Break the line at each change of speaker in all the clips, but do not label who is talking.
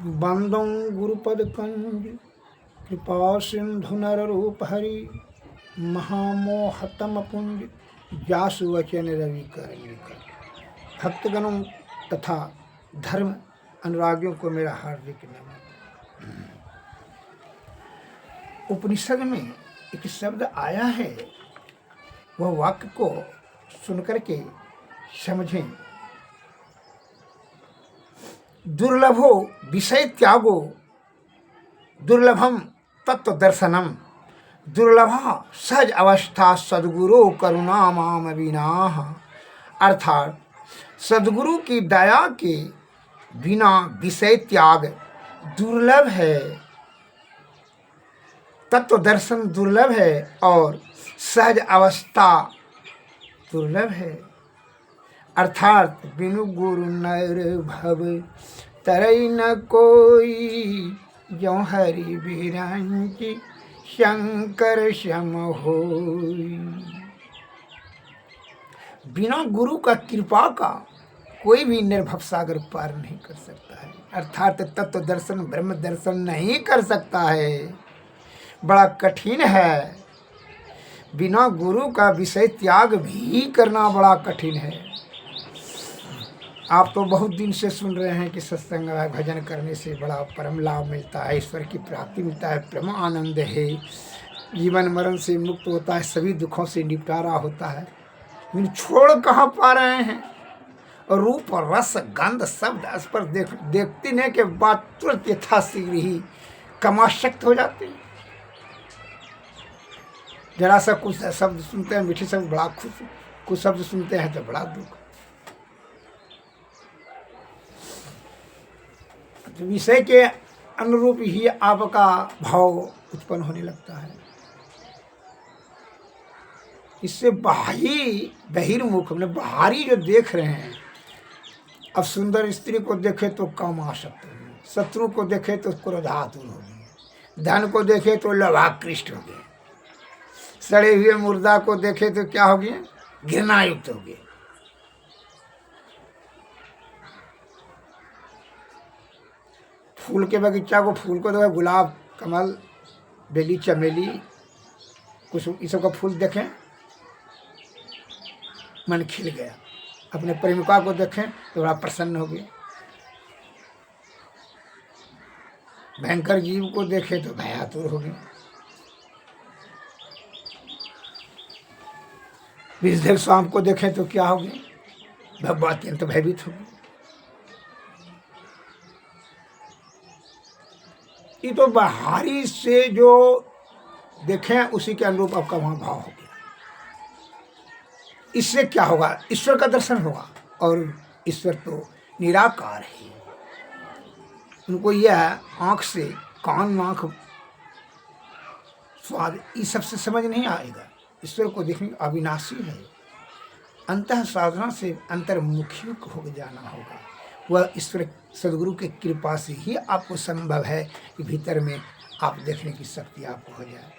बंदों गुरुपद कंज कृपा सिंधु नर रूप हरि महामोहतम पुंज जासु वचन रवि कर। भक्तगणों तथा धर्म अनुरागियों को मेरा हार्दिक नमन। उपनिषद में एक शब्द आया है, वह वाक्य को सुनकर के समझें। दुर्लभो विषय त्यागो दुर्लभम तत्व दर्शनम दुर्लभ सहज अवस्था सद्गुरु करुणा माम विनाह। अर्थात सद्गुरु की दया के बिना विषय त्याग दुर्लभ है, तत्व दर्शन दुर्लभ है और सहज अवस्था दुर्लभ है। अर्थात बिनु गुरु नर भव तरई न कोई, जो हरि बिरंच शंकर सम होई। बिना गुरु का कृपा का कोई भी निर्भव सागर पार नहीं कर सकता है। अर्थात तत्व दर्शन ब्रह्म दर्शन नहीं कर सकता है, बड़ा कठिन है। बिना गुरु का विषय त्याग भी करना बड़ा कठिन है। आप तो बहुत दिन से सुन रहे हैं कि सत्संग भजन करने से बड़ा परम लाभ मिलता है, ईश्वर की प्राप्ति मिलता है, परम आनंद है, जीवन मरण से मुक्त होता है, सभी दुखों से निपटारा होता है। लेकिन छोड़ कहाँ पा रहे हैं। और रूप रस गंध शब्द स्पर्श देखने के बाद तुरंत यथाशीघ्र ही कमाशक्त हो जाते हैं। जरा सा कुछ शब्द सुनते हैं मीठे शब्द बड़ा खुश, कुछ शब्द सुनते हैं तो बड़ा दुख। तो विषय के अनुरूप ही आपका भाव उत्पन्न होने लगता है। इससे बहिर्मुख में बाहरी जो देख रहे हैं, अब सुंदर स्त्री को देखे तो काम आसक्त हो गए, शत्रु को देखे तो क्रोधातुर हो गए, धन को देखे तो लोभाकृष्ट हो गए, सड़े हुए मुर्दा को देखे तो क्या हो गए, घृणायुक्त हो गए। फूल के बगीचा को, फूल को देखो, गुलाब, कमल, बेली, चमेली, कुछ इस सब का फूल देखें मन खिल गया। अपने प्रेमिका को देखें तो बड़ा प्रसन्न हो गया। भयंकर जीव को देखे तो भयातुर हो गए। विषधर सांप को देखें तो क्या हो गए, बड़ा अत्यंत भयभीत हो गए। ये तो बाहरी से जो देखें उसी के अनुरूप आपका वहाँ भाव हो गया। इससे क्या होगा, ईश्वर का दर्शन होगा। और ईश्वर तो निराकार है, उनको यह आँख से कान नाक स्वाद इस सबसे समझ नहीं आएगा। ईश्वर को देखने अविनाशी है। अंतः साधना से अंतर्मुखी हो जाना होगा। वह ईश्वर सदगुरु की कृपा से ही आपको संभव है कि भीतर में आप देखने की शक्ति आपको हो जाए।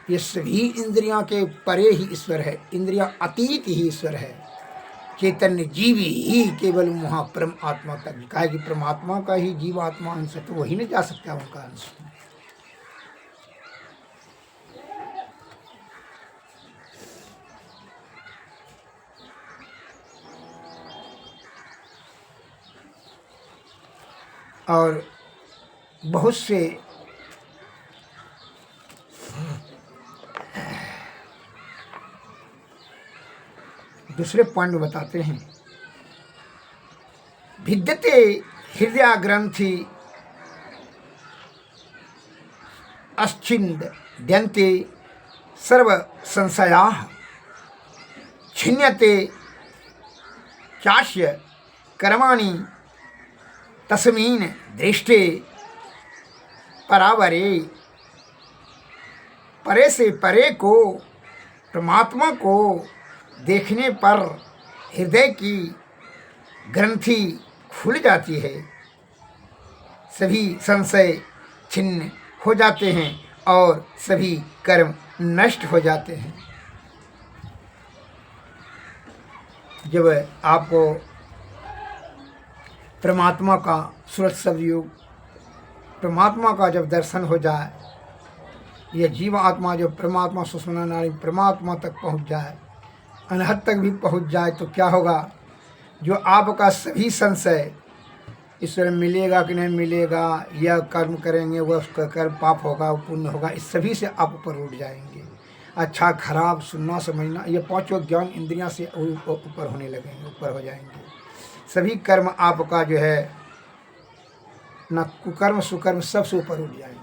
ये सभी इंद्रियां के परे ही ईश्वर है, इंद्रियां अतीत ही ईश्वर है। चैतन्य जीव ही केवल वहाँ परम आत्मा तक कहा कि परमात्मा का ही जीवात्मा अंश है, तो वही नहीं जा सकता उनका अंश। और बहुत से दूसरे पॉइंट बताते हैं। भिद्यते हृदय ग्रंथि अस्छिन्द द्यन्ते सर्व संशयाः, छिन्यते चास्य कर्माणि तस्मीन दृष्टे परावरे। परे से परे को, परमात्मा को देखने पर हृदय की ग्रंथि खुल जाती है, सभी संशय छिन्न हो जाते हैं और सभी कर्म नष्ट हो जाते हैं। जब आपको परमात्मा का सूरत शब्द योग परमात्मा का जब दर्शन हो जाए, ये जीव आत्मा जो परमात्मा सुषुम्ना नाड़ी परमात्मा तक पहुंच जाए, अनहद तक भी पहुंच जाए, तो क्या होगा? जो आपका सभी संशय ईश्वर मिलेगा कि नहीं मिलेगा, यह कर्म करेंगे वह उसका कर्म पाप होगा वो पुण्य होगा, इस सभी से आप ऊपर उठ जाएंगे। अच्छा खराब सुनना समझना ये पांचों ज्ञान इंद्रियां से ऊपर होने लगेंगे, ऊपर हो जाएंगे। सभी कर्म आपका जो है ना, कुकर्म सुकर्म सबसे ऊपर उठ जाएंगे।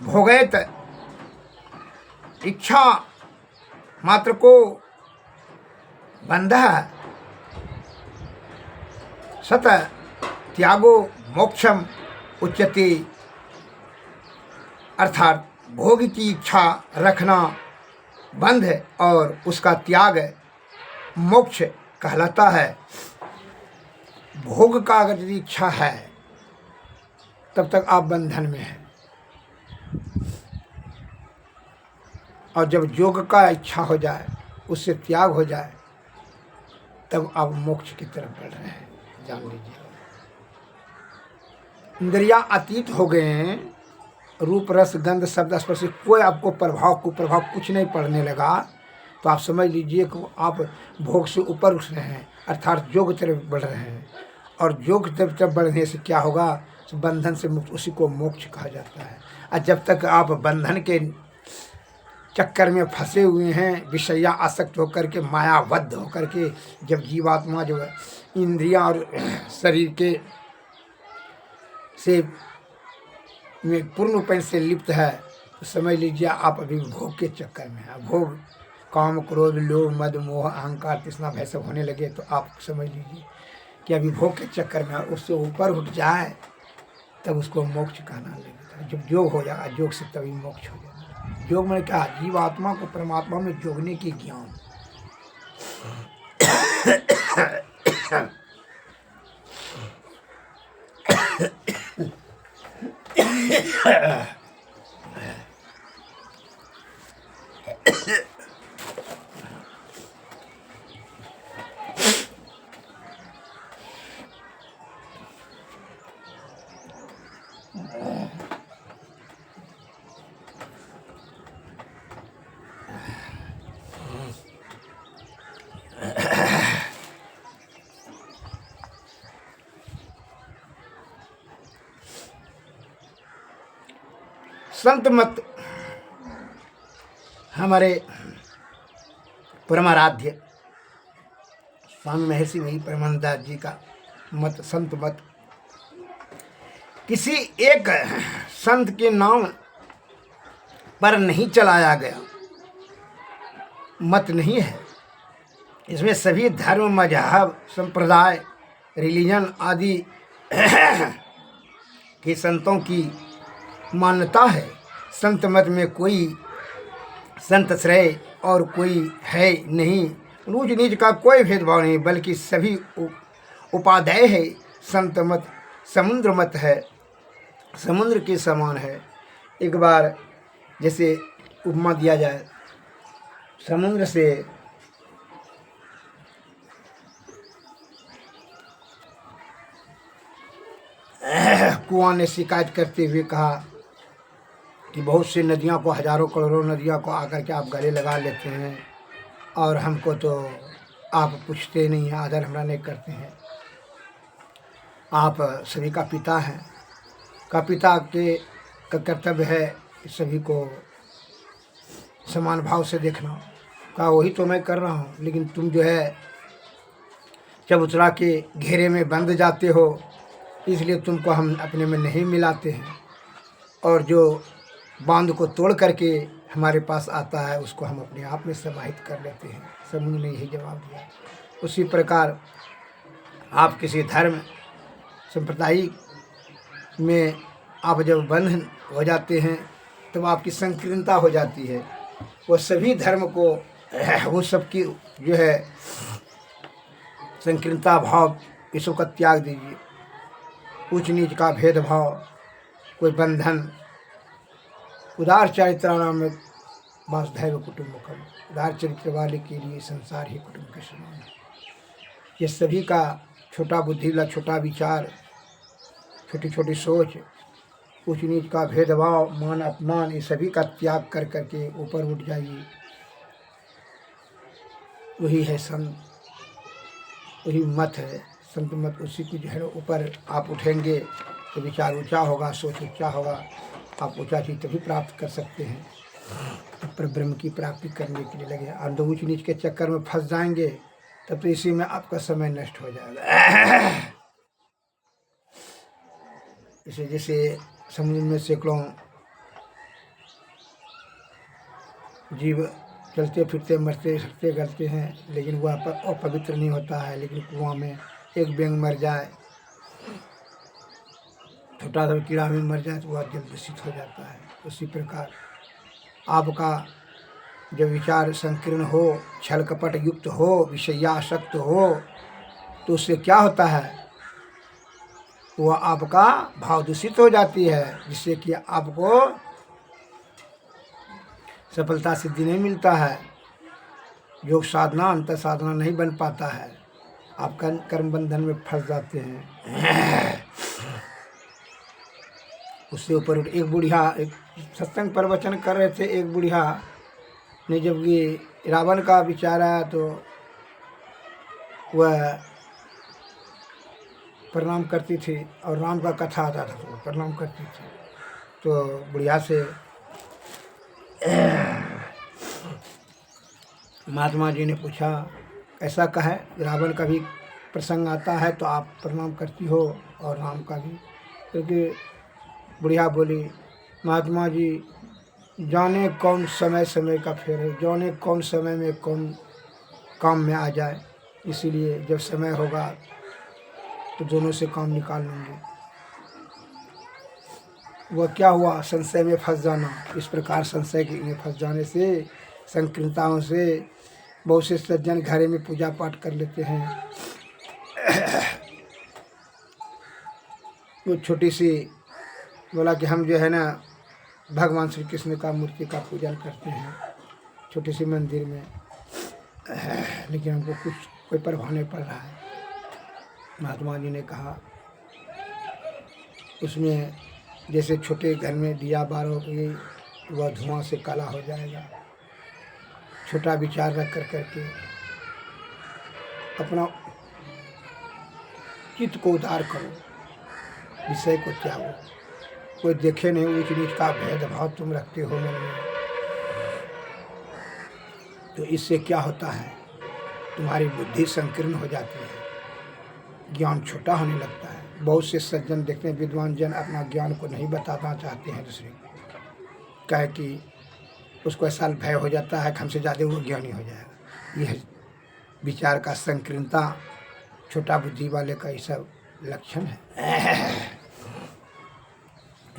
भोगैत इच्छा मात्र को बंधा सत त्यागो मोक्षम उच्यते, अर्थात भोग की इच्छा रखना बंध है और उसका त्याग मोक्ष कहलाता है। भोग का अगर यदि इच्छा है तब तक आप बंधन में हैं, और जब योग का इच्छा हो जाए, उससे त्याग हो जाए, तब आप मोक्ष की तरफ बढ़ रहे हैं, जान लीजिए। इंद्रियां अतीत हो गए हैं, रूप रस गंध शब्द स्पर्श कोई आपको कुप्रभाव कुछ नहीं पड़ने लगा, तो आप समझ लीजिए कि आप भोग से ऊपर उठ रहे हैं, अर्थात योग की तरफ बढ़ रहे हैं। और योग की तरफ बढ़ने से क्या होगा? तो बंधन से मुक्त, उसी को मोक्ष कहा जाता है। और जब तक आप बंधन के चक्कर में फंसे हुए हैं, विषया आसक्त होकर के, मायाबद्ध होकर के, जब जीवात्मा जो है इंद्रियां और शरीर के से में पूर्ण रूप से लिप्त है, तो समझ लीजिए आप अभी भोग के चक्कर में हैं। भोग काम क्रोध लोभ मद मोह अहंकार तृष्णा भय सब होने लगे, तो आप समझ लीजिए कि अभी भोग के चक्कर में, उससे ऊपर उठ जाए तब उसको मोक्ष कहना लगता है। जब योग हो जाए, योग से तभी मोक्ष हो जाए। योग में क्या? जीवात्मा को परमात्मा में जोड़ने की ज्ञान। संत मत हमारे परमाराध्य स्वामी महर्षि वही परमानंदास जी का मत, संत मत किसी एक संत के नाम पर नहीं चलाया गया मत नहीं है। इसमें सभी धर्म मजहब संप्रदाय रिलीजन आदि के संतों की मान्यता है। संत मत में कोई संत श्रेय और कोई है नहीं, ऊंच नीच का कोई भेदभाव नहीं, बल्कि सभी उपाध्याय है। संत मत समुद्र मत है, समुद्र के समान है। एक बार जैसे उपमा दिया जाए, समुद्र से कुआं ने शिकायत करते हुए कहा कि बहुत सी नदियों को, हजारों करोड़ों नदियों को आकर के आप गले लगा लेते हैं और हमको तो आप पूछते नहीं हैं, आदर हमरा नहीं करते हैं। आप सभी का पिता हैं, का पिता के का कर्तव्य है सभी को समान भाव से देखना। कहा वही तो मैं कर रहा हूँ, लेकिन तुम जो है चबूतरा के घेरे में बंद जाते हो, इसलिए तुमको हम अपने में नहीं मिलाते हैं, और जो बांध को तोड़ करके हमारे पास आता है उसको हम अपने आप में समाहित कर लेते हैं। समुद्र ने यही जवाब दिया। उसी प्रकार आप किसी धर्म संप्रदाय में आप जब बंधन हो जाते हैं तब तो आपकी संकीर्णता हो जाती है। वो सभी धर्म को, वो सबकी जो है संकीर्णता भाव, इसको का त्याग दीजिए। ऊंच नीच का भेदभाव, कोई बंधन, उदार चरित्राणाम वासुधैव कुटुम्बकम, उदार चरित्र वाले के लिए संसार ही कुटुंब के समान है। ये सभी का छोटा बुद्धि वाला, छोटा विचार, छोटी छोटी सोच, ऊंच नीच का भेदभाव, मान अपमान, ये सभी का त्याग कर करके ऊपर उठ जाइए। वही है संत, वही मत है संत मत। उसी की जो है ऊपर आप उठेंगे तो विचार ऊंचा होगा, सोच ऊंचा होगा, आप ऊंचा चीज तभी प्राप्त कर सकते हैं। पर ब्रह्म की प्राप्ति करने के लिए लगे, और तो ऊंच नीच के चक्कर में फंस जाएंगे तब तो इसी में आपका समय नष्ट हो जाएगा। इसे जैसे समुद्र में सैकड़ों जीव चलते फिरते मरते सकते करते हैं, लेकिन वह अपवित्र नहीं होता है। लेकिन कुआं में एक बैंग मर जाए, छोटा सा कीड़ा भी मर जाए तो वह जल दूषित हो जाता है। उसी प्रकार आपका जब विचार संकीर्ण हो, छल कपट युक्त हो, विषयासक्त हो, तो उससे क्या होता है, वह आपका भाव दूषित हो जाती है, जिससे कि आपको सफलता सिद्धि नहीं मिलता है। योग साधना अंतर साधना नहीं बन पाता है, आप कर्म बंधन में फंस जाते हैं। उससे ऊपर उठ एक बुढ़िया, एक सत्संग प्रवचन कर रहे थे, एक बुढ़िया ने जब ये रावण का विचार आया तो वह प्रणाम करती थी, और राम का कथा आता था तो प्रणाम करती थी। तो बुढ़िया से महात्मा जी ने पूछा, ऐसा कहे रावण का भी प्रसंग आता है तो आप प्रणाम करती हो और राम का भी? क्योंकि बुढ़िया बोली, महात्मा जी जाने कौन समय समय का फेर है, जाने कौन समय में कौन काम में आ जाए, इसीलिए जब समय होगा तो दोनों से काम निकाल लूँगी। वह क्या हुआ, संशय में फंस जाना। इस प्रकार संशय में फंस जाने से, संकीर्णताओं से बहुत से सज्जन घरे में पूजा पाठ कर लेते हैं। वो छोटी सी बोला कि हम जो है ना भगवान श्री कृष्ण का मूर्ति का पूजन करते हैं छोटी सी मंदिर में, लेकिन हमको कुछ कोई प्रभाव नहीं पड़ रहा है। महात्मा जी ने कहा, उसमें जैसे छोटे घर में दिया बारोगे वह धुआं से काला हो जाएगा। छोटा विचार रख कर करके अपना चित्त को उदार करो, विषय को त्यागो। कोई देखे नहीं ऊंच नीच का भेदभाव तुम रखते हो मन में, तो इससे क्या होता है, तुम्हारी बुद्धि संकीर्ण हो जाती है, ज्ञान छोटा होने लगता है। बहुत से सज्जन देखते हैं, विद्वान जन अपना ज्ञान को नहीं बताना चाहते हैं दूसरे को, कहे कि उसको ऐसा भय हो जाता है कि हमसे ज़्यादा वो ज्ञानी हो जाएगा। यह विचार का संकीर्णता, छोटा बुद्धि वाले का ये सब लक्षण है।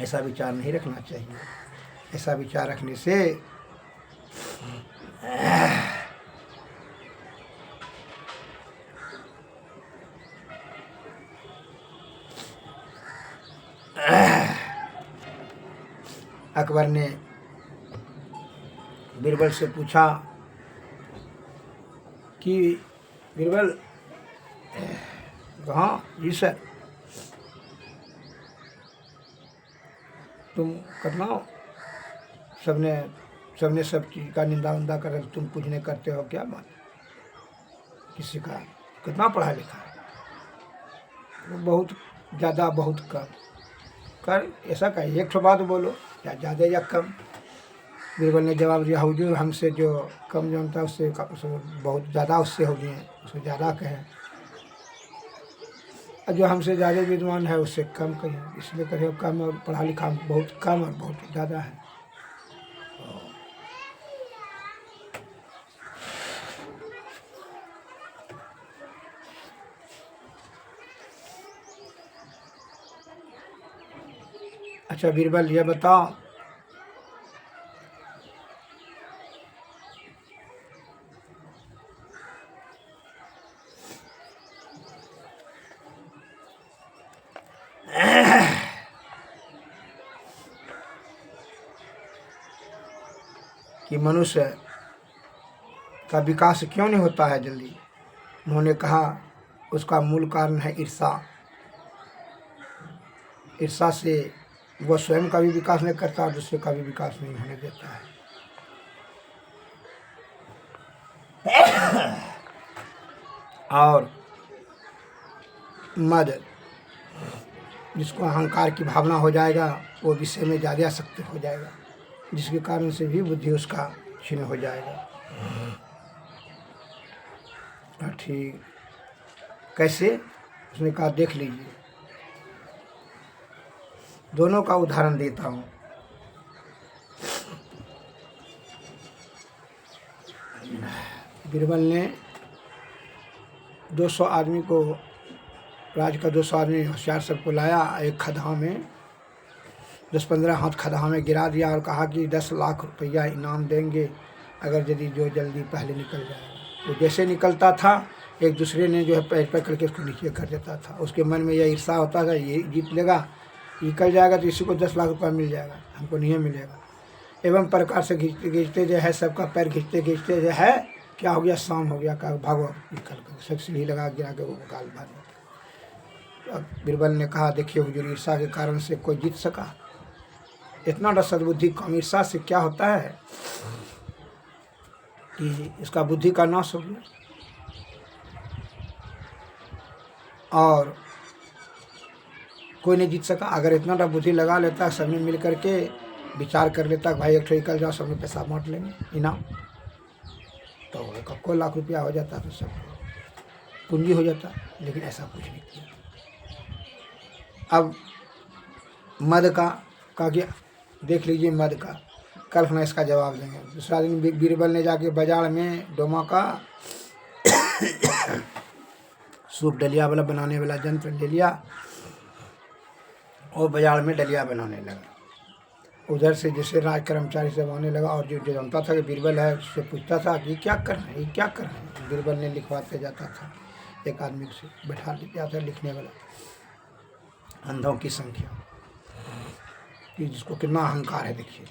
ऐसा विचार नहीं रखना चाहिए। ऐसा विचार रखने से अकबर ने बीरबल से पूछा कि बीरबल, हाँ जी सर, तुम करना सबने सब चीज़ का निंदा उंदा कर, तुम कुछ नहीं करते हो, क्या बात? किसी का कितना पढ़ा लिखा है? बहुत ज़्यादा बहुत कम। कर ऐसा कहे, एक ठो बात बोलो, या ज़्यादा या कम? बीरबल ने जवाब दिया, हुजूर हमसे जो कम जानता है उससे बहुत ज़्यादा उससे हो गए, उससे ज़्यादा कहें, और जो हमसे ज़्यादा विद्वान है उससे कम कहें। इसलिए कहे कम, और पढ़ा लिखा बहुत कम और बहुत ज़्यादा है। अच्छा बीरबल ये बताओ, कि मनुष्य का विकास क्यों नहीं होता है जल्दी। उन्होंने कहा उसका मूल कारण है ईर्षा। ईर्षा से वह स्वयं का भी विकास नहीं करता और दूसरे का भी विकास नहीं होने देता है। और मद, जिसको अहंकार की भावना हो जाएगा, वो विषय में ज़्यादा आसक्त हो जाएगा, जिसके कारण से भी बुद्धि उसका क्षीण हो जाएगा। ठीक कैसे? उसने कहा देख लीजिए, दोनों का उदाहरण देता हूँ। बीरबल ने 200 आदमी को, राज का 200 आदमी होशियार सबको लाया, एक खदान में 10-15 हाथ खदान में गिरा दिया और कहा कि 10 लाख रुपया इनाम देंगे अगर यदि जो जल्दी पहले निकल जाएगा। वो जैसे निकलता था एक दूसरे ने जो है पैर पैर करके उसको नीचे कर देता था। उसके मन में यह ईर्षा होता था, ये जीत लेगा, निकल जाएगा तो इसी को 10 लाख रुपया मिल जाएगा, हमको नहीं मिलेगा। एवं प्रकार से खींचते खींचते जो है सबका पैर खींचते खींचते जो है क्या हो गया, शाम हो गया, कहा भागो निकल कर, सब सीढ़ी लगा गिरा के वो गाल भाग। अब बीरबल ने कहा देखिए हुजूर, ईर्षा के कारण से कोई जीत सका? इतना बड़ा सद्बुद्धि कम। ईर्षा से क्या होता है कि इसका बुद्धि का नाश हो गया। और कोई नहीं जीत सका। अगर इतना बड़ा बुद्धि लगा लेता, सब में मिल करके विचार कर लेता, भाई एक ठो निकल जाओ, सब में पैसा बांट लेंगे इनाम, तो को लाख रुपया हो जाता, तो सब पूंजी हो जाता। लेकिन ऐसा कुछ नहीं किया। अब मद का क्या, देख लीजिए मद का, कल हम इसका जवाब देंगे। दूसरा दिन बीरबल ने जाके बाजार में डोमा का सूप डलिया वाला बनाने वाला यंत्र ले लिया और बाजार में डलिया बनाने लगा। उधर से जैसे राज कर्मचारी सब आने लगा और जो जानता था कि बीरबल है, उससे पूछता था कि क्या कर रहे हैं, ये क्या कर रहे हैं। बीरबल ने लिखवाते जाता था, एक आदमी से बैठा दिया था लिखने वाला, अंधों की संख्या, कि जिसको कितना अहंकार है देखिए।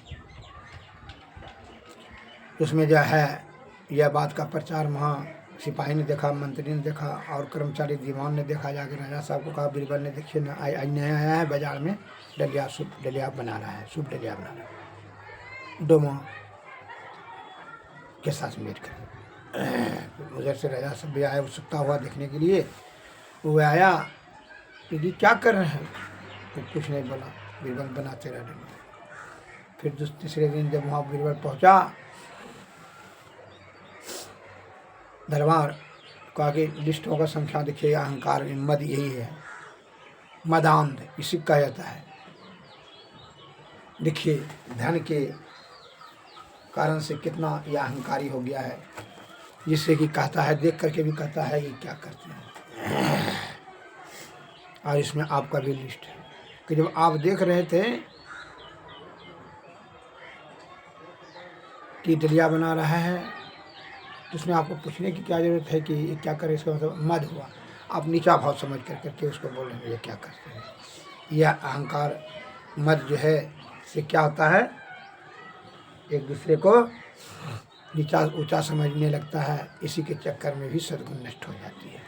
उसमें जो है यह बात का प्रचार वहाँ सिपाही ने देखा, मंत्री ने देखा और कर्मचारी दीवान ने देखा। जाके राजा साहब को कहा बीरबल ने देखिए ना, नया आया है बाजार में डलिया, सूप डलिया बना रहा है, सूप डलिया बना रहा है डोमा के साथ मेट कर। उधर से राजा सब भी आया उत्सुकता हुआ देखने के लिए। वो आया कि क्या कर रहे हैं, तो कुछ नहीं बोला, बीरबल बनाते रह डलिया। फिर तीसरे दिन जब वहाँ बीरबल पहुँचा, दरबार का आगे लिस्टों का संख्या देखिए, अहंकार मद यही है, मदांध इसी कहा जाता है। देखिए धन के कारण से कितना यह अहंकारी हो गया है, जिससे कि कहता है, देख करके भी कहता है ये क्या करते हैं। और इसमें आपका भी लिस्ट है कि जब आप देख रहे थे कि दलिया बना रहा है, तो उसमें आपको पूछने की क्या ज़रूरत है कि ये क्या करे, इसका मतलब मद हुआ। आप नीचा भाव समझ करके उसको बोल रहे हैं ये क्या करते हैं। यह अहंकार मद जो है से क्या होता है, एक दूसरे को नीचा ऊंचा समझने लगता है। इसी के चक्कर में भी सद्गुण नष्ट हो जाती है।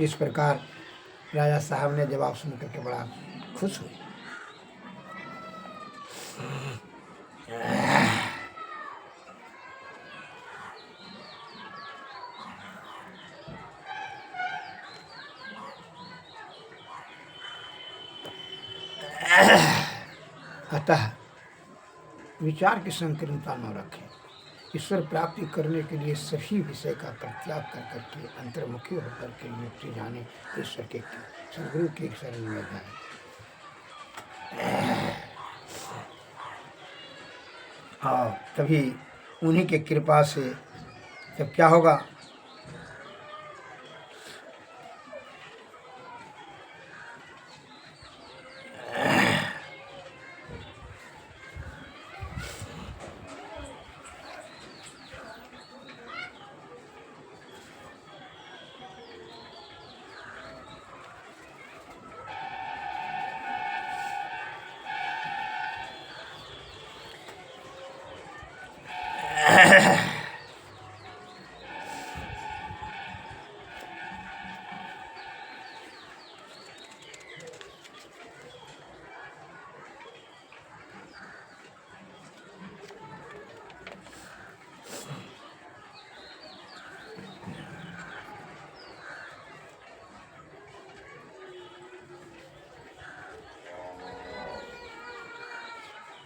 इस प्रकार राजा साहब ने जवाब सुन करके बड़ा खुश हुए। अतः विचार की संकीर्णता न रखें। ईश्वर प्राप्ति करने के लिए सभी विषय का परित्याग कर करके अंतर्मुखी होकर के युक्ति जाने, ईश्वर के सदगुरु के शरण में जाए। हाँ, तभी उन्हीं के कृपा से जब क्या होगा,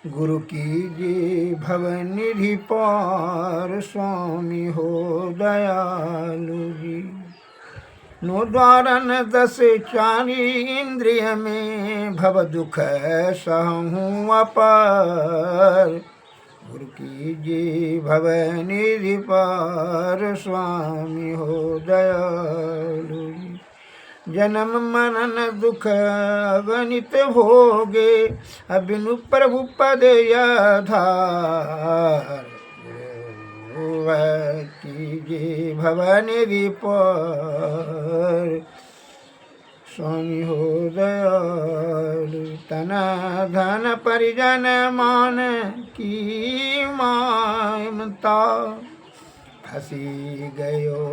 गुरु कीजिए भवनिधि पार, स्वामी हो दयालु जी। नो द्वारन दस चारी, इंद्रिय में भव दुख सहूँ अपार। गुरु कीजिए भवनिधि पार, स्वामी हो दयालु जी। जन्म मरण दुख अगणित भोगे, अबिनु प्रभु पद आधार। कीजिए भवनिधि पार, स्वामी हो दयालु। तन धन परिजन मान की ममता, फंसी गयो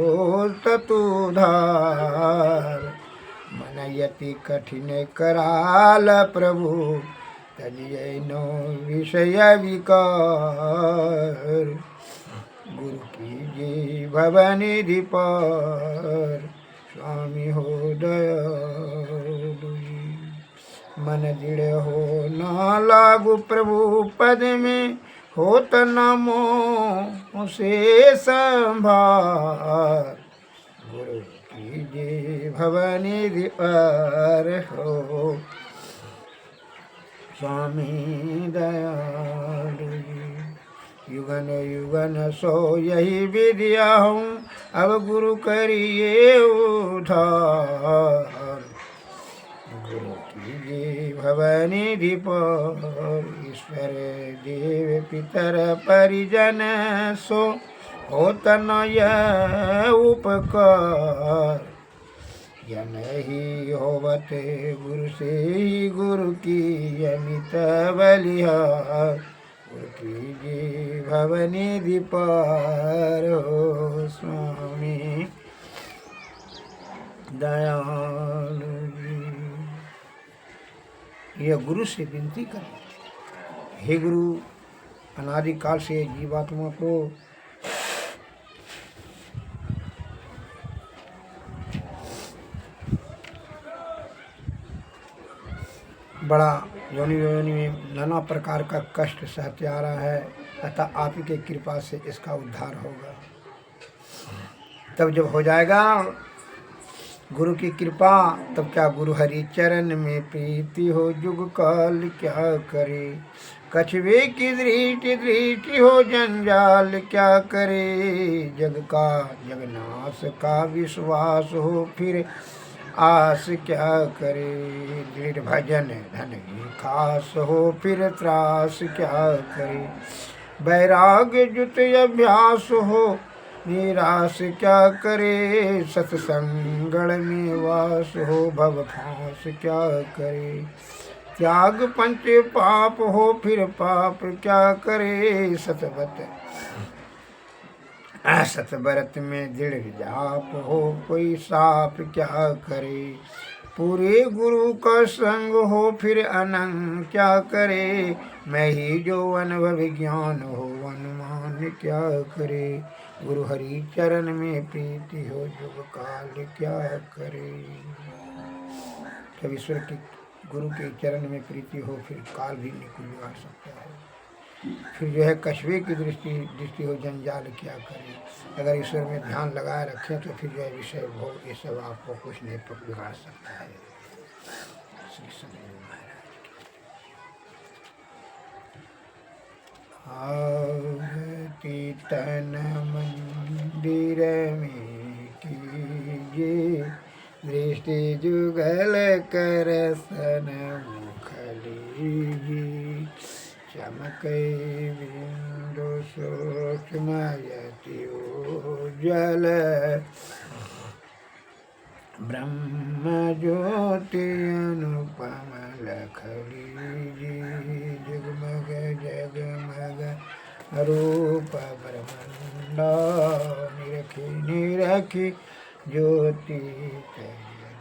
ततुधार। मन यति कठिन कराल प्रभु, तजिए नो विषय विकार। गुरु कीजिए भवनिधि पार, स्वामी हो दयालु। मन दृढ़ हो न लागू प्रभु पद में, होत न मोह से संभार। गुरु कीजिए भवनिधि पार, हो स्वामी दयालु। युगन युगन सो यही विद्या हूँ, अब गुरु करिए उद्धार। गुरु कीजिए भवनिधि पार, ईश्वर देव पितर परिजन सो होत न यह उपकार। यन ही होवत गुरु से ही गुरु की अमित बलिहार। गुरु कीजिए भवनिधि पार, हो स्वामी दयालु जी। यह गुरु से विनती करें, हे गुरु, अनादिकाल से जीवात्मा को बड़ा योनि योनि में नाना प्रकार का कष्ट सहते आ रहा है, अतः आप ही के कृपा से इसका उद्धार होगा। तब जब हो जाएगा गुरु की कृपा, तब क्या गुरु हरि चरण में प्रीति हो, जुग काल क्या करे। कछुए की दृष्टि दृष्टि हो जंजाल क्या करे। जग का जगन्नाथ का विश्वास हो, फिर आस क्या करे। दृढ़ भजन धन की खास हो, फिर त्रास क्या करे। वैराग्य जुत अभ्यास हो, निराश क्या करे। सत्संगण में वास हो, भव फांस क्या करे। त्याग पंच पाप हो, फिर पाप क्या करे। सतवत असत व्रत में दृढ़ जाप हो, कोई साप क्या करे। पूरे गुरु का संग हो, फिर अनंग क्या करे। मैं ही जो अनुभव ज्ञान हो, अनुमान क्या करे। गुरु हरि चरण में प्रीति हो, जुग काल क्या करे। जब ईश्वर की गुरु के चरण में प्रीति हो, फिर काल भी निकल आ सकता है। फिर जो है कछुए की दृष्टि हो, जंजाल क्या करे। अगर ईश्वर में ध्यान लगाए रखें तो फिर जो है विषय भोग ये सब आपको कुछ नहीं बिगाड़ सकता है। श्री सदगुरु महाराज तन मंदिर में कीजिए दृष्टि, जुगल कर सन मुख लीजिए। चमकै बिंदु सूक्ष्मयति उज्ज्वल, ब्रह्म ज्योति अनुपम लख लीजिए। जगमग जगमग रूप ब्रह्मांड, निरखी निरखी ज्योति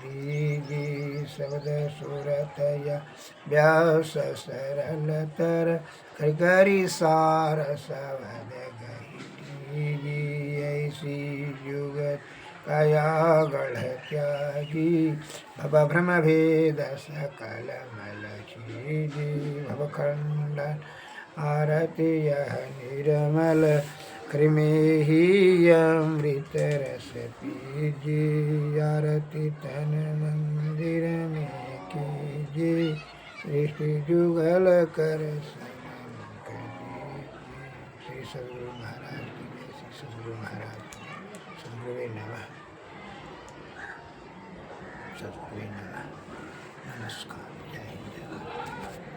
दीजिए। शब्द सूरत या व्यास सरलतर, करी सार शब्द गही। ऐसी जुगत काया गढ़ त्यागी भव भ्रम भेद सकल मल छीजी भव खंडन आरति यह निर्मल कृमेहि अमृत रस पीजी आरती तन मंदिर में कीजी सृष्टि जुगल कर सनन करीजी। श्री सद्गुरु महाराज की जय। श्री सद्गुरु महाराज की जय। सद्गुरुवे नमः। सद्गुरुवे नमः। नमस्कार। जय हिंद।